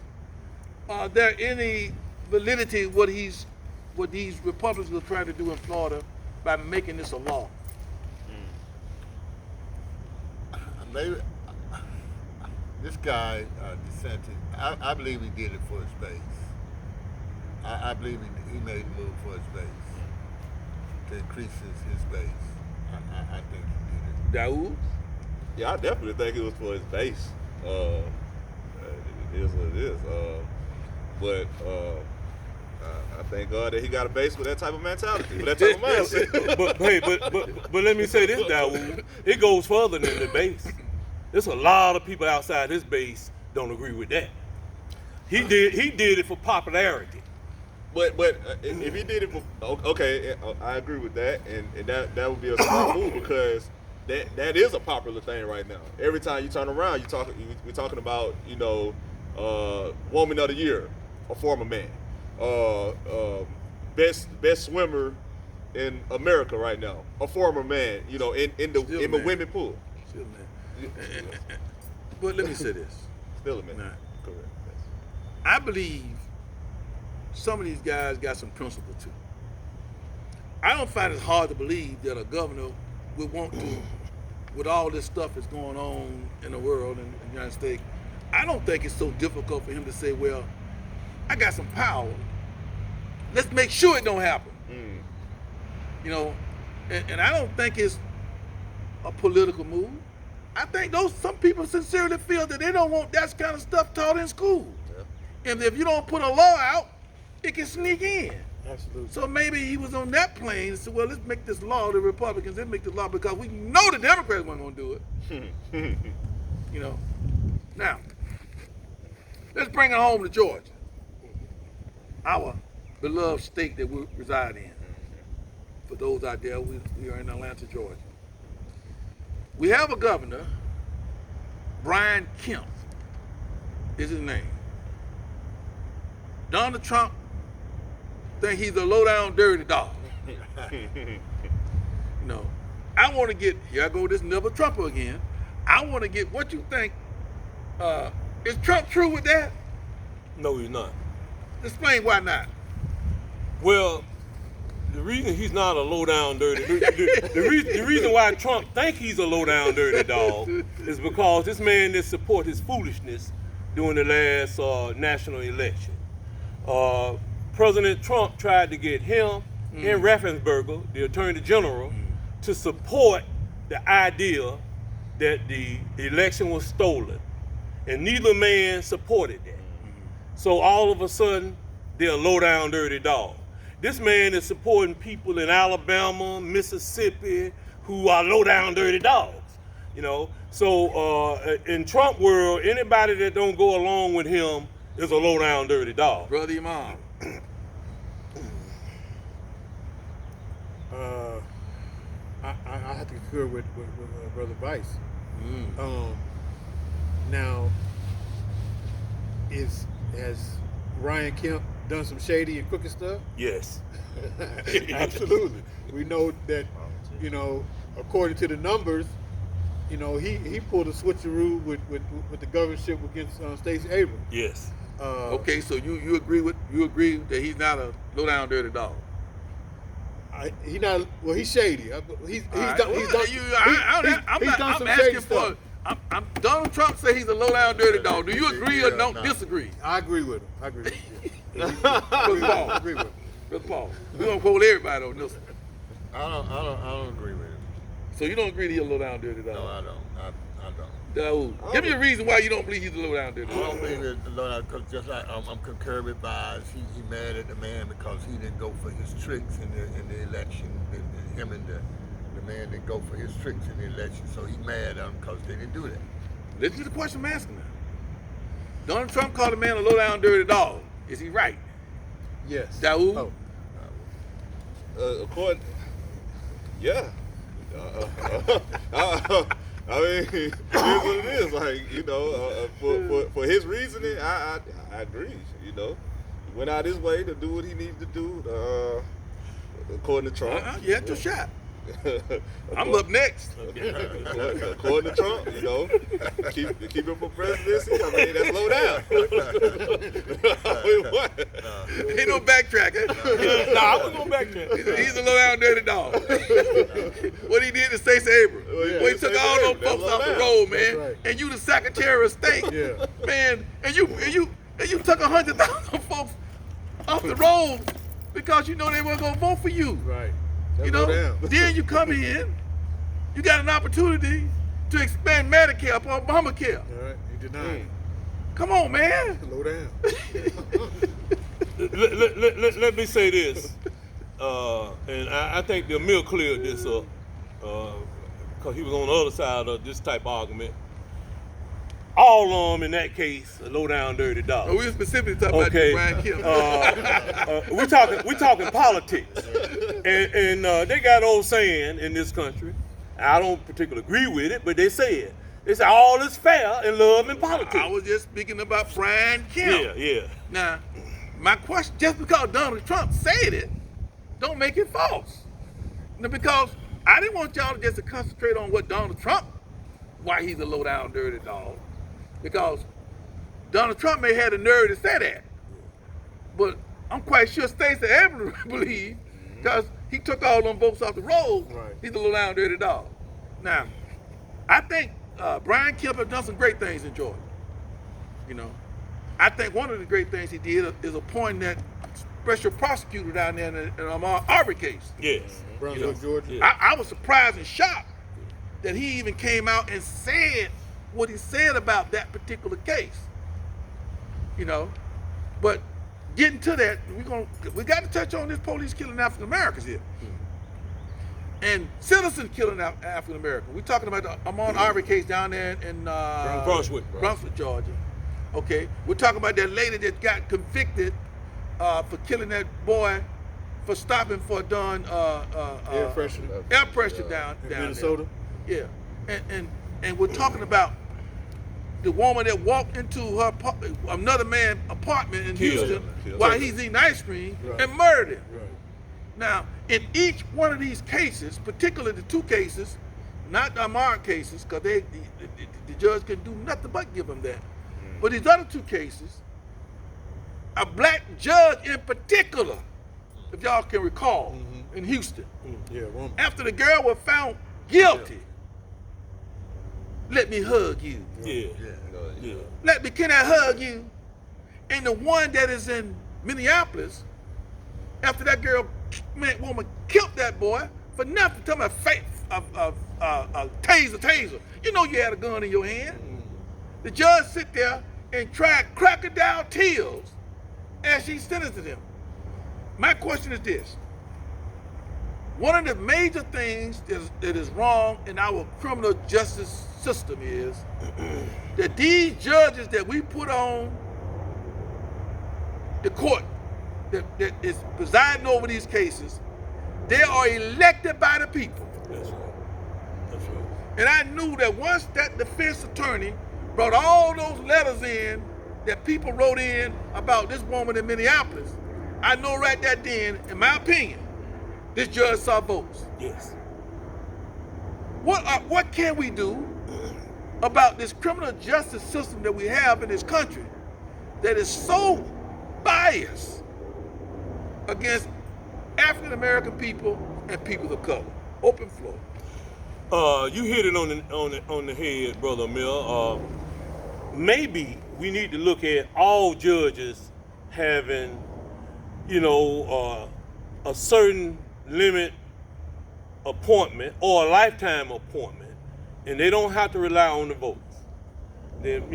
Are there any validity what these Republicans are trying to do in Florida by making this a law? Maybe this guy, DeSantis, I believe he did it for his base. I believe he made a move for his base to increase his base. I think he did it. Daoud? Yeah, I definitely think it was for his base. It is what it is. But I thank God that he got a base with that type of mentality, with that type of mindset. but let me say this, Dawood. It goes further than the base. There's a lot of people outside his base don't agree with that. He did it for popularity. But if he did it for, okay, I agree with that, and that would be a smart move because that is a popular thing right now. Every time you turn around, we're talking about Woman of the Year, a former man, best swimmer in America right now, a former man, in the women pool. Still a man. But let me say this. Still a man. Nah. Correct. I believe some of these guys got some principle too. I don't find it hard to believe that a governor would want to, with all this stuff that's going on in the world in the United States, I don't think it's so difficult for him to say, well, I got some power. Let's make sure it don't happen. And I don't think it's a political move. I think some people sincerely feel that they don't want that kind of stuff taught in school. Yeah. And if you don't put a law out, it can sneak in. Absolutely. So maybe he was on that plane and said, well, let's make this law, the Republicans, let's make this law because we know the Democrats weren't going to do it. Now, let's bring it home to Georgia, our beloved state that we reside in. For those out there, we are in Atlanta, Georgia. We have a governor, Brian Kemp is his name. Donald Trump think he's a low-down dirty dog. I want to get, here I go this another Trumper again. I want to get what you think. Is Trump true with that? No, he's not. Explain why not. Well, the reason he's not a low-down dirty, the reason why Trump think he's a low-down dirty dog is because this man that support his foolishness during the last national election. President Trump tried to get him and Raffensperger, the Attorney General, to support the idea that the election was stolen. And neither man supported that. So all of a sudden, they're a low-down dirty dog. This man is supporting people in Alabama, Mississippi, who are low-down dirty dogs. So in Trump world, anybody that don't go along with him is a low-down dirty dog. Brother Imam. I have to concur with Brother Vice. Now, has Ryan Kemp done some shady and crooked stuff? Yes. Absolutely. We know that, according to the numbers, he pulled a switcheroo with the governorship against Stacey Abrams. Yes. Okay, so you agree that he's not a low-down dirty dog? He's shady. He's done some shady stuff. Donald Trump say he's a low-down dirty dog. Do you agree or don't disagree? I agree with him. I agree with him. I agree with him. Brother Paul, we don't quote everybody on this. I don't agree with him. So you don't agree that he's a low-down dirty dog? No, I don't. I don't. Daoud, give me a reason why you don't believe he's a low-down dirty I dog. don't believe that Lord, because just like I'm concurring with Vise, he's mad at the man because he didn't go for his tricks in the election. Him and the man didn't go for his tricks in the election, so he's mad at him because they didn't do that. Listen to the question I'm asking now. Donald Trump called a man a low-down dirty dog. Is he right? Yes. Daoud? Yeah. I mean, it is what it is. Like, you know, for his reasoning, I agree. You know, he went out his way to do what he needed to do, according to Trump. You had your shot. I'm up next. According to Trump, you know, keep him for presidency. I mean, that's low down. I mean, what? Ain't no backtracking. Nah, I was gonna backtrack. He's a low down dirty dog. What he did to Stacey Abrams. Well, yeah, When he took Stacey all those Abrams, folks that's off the low road, down. man, That's right. and you the Secretary of State, Yeah. man, and you took 100,000 folks off the road because you know they weren't gonna vote for you. Right. You That's know, low down. then you come in, you got an opportunity to expand Medicare upon Obamacare. All right. You denied. Come on, man. Low down. Let me say this, and I think the Amir cleared this up, because he was on the other side of this type of argument. All of them in that case, a low down dirty dog. Oh, we were specifically talking Okay, about Brian Kemp. we talking politics, and they got an old saying in this country. I don't particularly agree with it, but they say it. They say all is fair in love and politics. I was just speaking about Brian Kemp. Yeah. Now, my question, just because Donald Trump said it, don't make it false. Now, because I didn't want y'all just to concentrate on what Donald Trump, why he's a low down dirty dog. Because Donald Trump may have the nerve to say that. But I'm quite sure Stacey Abrams believe, because he took all them votes off the road, Right. he's a low down dirty dog. Now, I think Brian Kemp has done some great things in Georgia. You know, I think one of the great things he did is appointing that special prosecutor down there in the Aubrey case. Yes. Brunswick, Georgia. Yeah. I was surprised and shocked that he even came out and said what he said about that particular case. You know, but getting to that, we got to touch on this police killing African Americans here, and citizens killing African Americans. We're talking about the Amon Arbery case down there in Brunswick, Georgia. Okay, we're talking about that lady that got convicted for killing that boy for stopping for done Air freshener. air pressure down In there. Minnesota. Yeah, and we're talking about the woman that walked into her another man's apartment in Killed Houston him. while he's eating ice cream Right. and murdered him. Right. Now, in each one of these cases, particularly the two cases, not the Amar cases, because the judge can do nothing but give them that. But these other two cases, a black judge in particular, if y'all can recall, in Houston, Yeah, woman. after the girl was found guilty, let me hug you. Yeah. Can I hug you? And the one that is in Minneapolis, after that woman killed that boy for nothing, tell me a taser. You know you had a gun in your hand. The judge sit there and cried crocodile tears as she sentenced him. My question is this. One of the major things that is wrong in our criminal justice system is that these judges that we put on the court that is presiding over these cases, they are elected by the people. That's right. That's right. And I knew that once that defense attorney brought all those letters in that people wrote in about this woman in Minneapolis, I know right that then, in my opinion, this judge saw votes. Yes. What can we do about this criminal justice system that we have in this country that is so biased against African American people and people of color? Open floor. You hit it on the head, Brother Amir. Maybe we need to look at all judges having, a certain limit appointment or a lifetime appointment, and they don't have to rely on the votes. Then,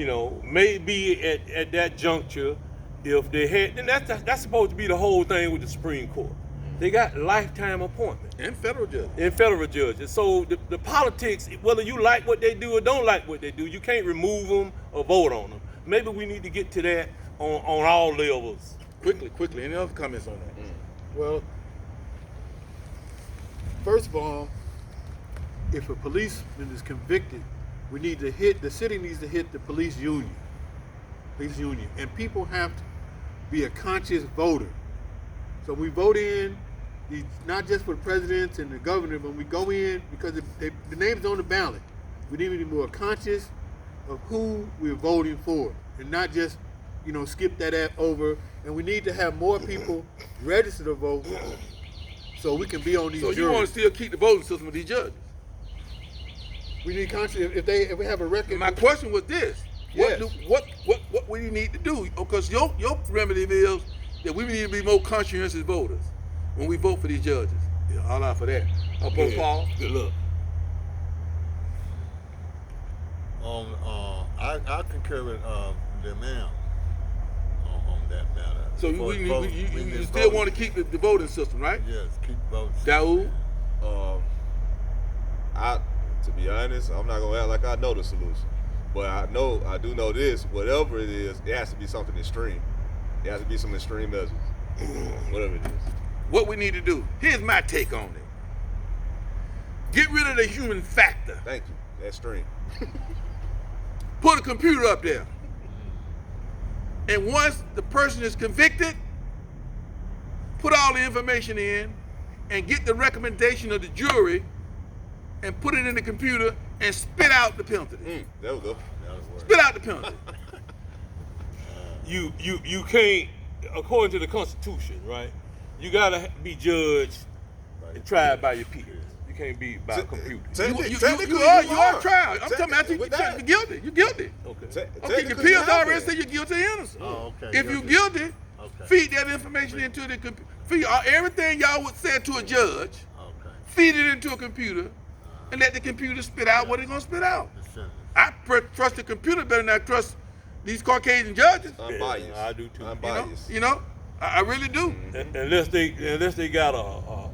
maybe at that juncture, if they had, then that's supposed to be the whole thing with the Supreme Court. They got lifetime appointment. And federal judges. And federal judges. So the politics, whether you like what they do or don't like what they do, you can't remove them or vote on them. Maybe we need to get to that on all levels. Quickly. Any other comments on that? Well, first of all, if a policeman is convicted, the city needs to hit the police union. And people have to be a conscious voter. So we vote in, not just for the presidents and the governor, but we go in because the name's on the ballot. We need to be more conscious of who we're voting for and not just, skip that over. And we need to have more people register to vote so we can be on these juries. So you want to still keep the voting system with these judges? We need conscious, if we have a record. My question was this. Yes. What we need to do? Because your remedy is that we need to be more conscientious voters when we vote for these judges. Yeah, all out for that. Post Paul. Good luck. I concur with the Imam on that matter. So you still want to keep the voting system, right? Yes, keep voting. Daoud? To be honest, I'm not gonna act like I know the solution, but I do know this. Whatever it is, it has to be something extreme. It has to be some extreme measures, whatever it is. What we need to do. Here's my take on it. Get rid of the human factor. Thank you. Extreme. Put a computer up there. And once the person is convicted, put all the information in and get the recommendation of the jury and put it in the computer and spit out the penalty. There we go. Spit out the penalty. You can't, according to the Constitution, right? You gotta be judged and tried by your peers. You can't be by a computer. You are trial. I'm talking about you're guilty. You're guilty. Okay, your peers already say you're guilty or innocent. Oh, okay. If you're guilty, feed that information into the computer. Feed everything y'all would say to a judge. Feed it into a computer, and let the computer spit out what it's gonna spit out. I trust the computer better than I trust these Caucasian judges. I'm biased. Yeah, I do too. I'm biased. I really do. Unless they got a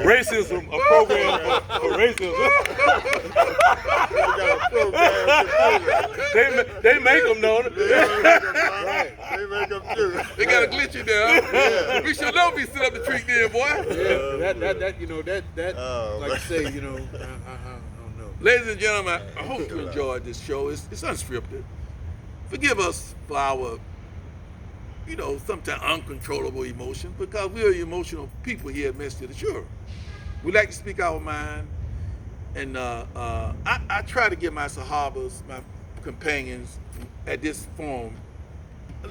racism, a program for racism. They make them, don't they? They make them too. They got a glitch in there. Huh? We should know if we sit up the tree there, boy. Yeah, like I say, I don't know. Ladies and gentlemen, I hope you enjoyed this show. It's unscripted. Forgive us for our, sometimes uncontrollable emotion, because we are emotional people here at Message of the Shura. We like to speak our mind, and I try to get my sahabas, my companions at this forum, a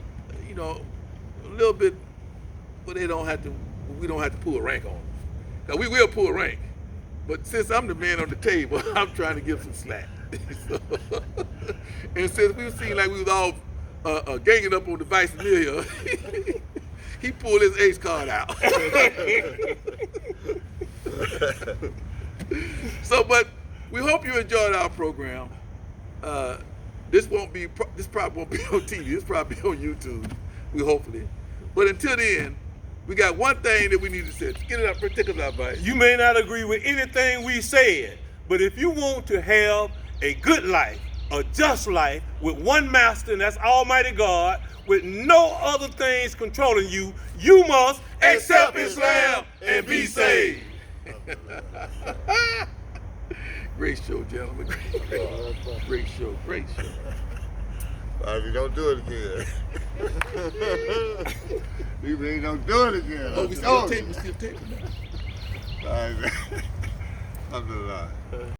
little bit, but we don't have to pull a rank on them. Now, we will pull a rank, but since I'm the man on the table, I'm trying to give some slack. And since we seemed like we was all ganging up on the vice mayor, he pulled his ace card out. But we hope you enjoyed our program. This probably won't be on TV. This probably be on YouTube. Hopefully. But until then, we got one thing that we need to say. Get it up, take us out, Vice. You may not agree with anything we said, but if you want to have a good life, a just life, with one master, and that's Almighty God, with no other things controlling you, you must accept Islam and be saved. Great show, gentlemen. Great show. You don't do it again. You don't do it again. Oh, we still taping now. Alhamdulillah.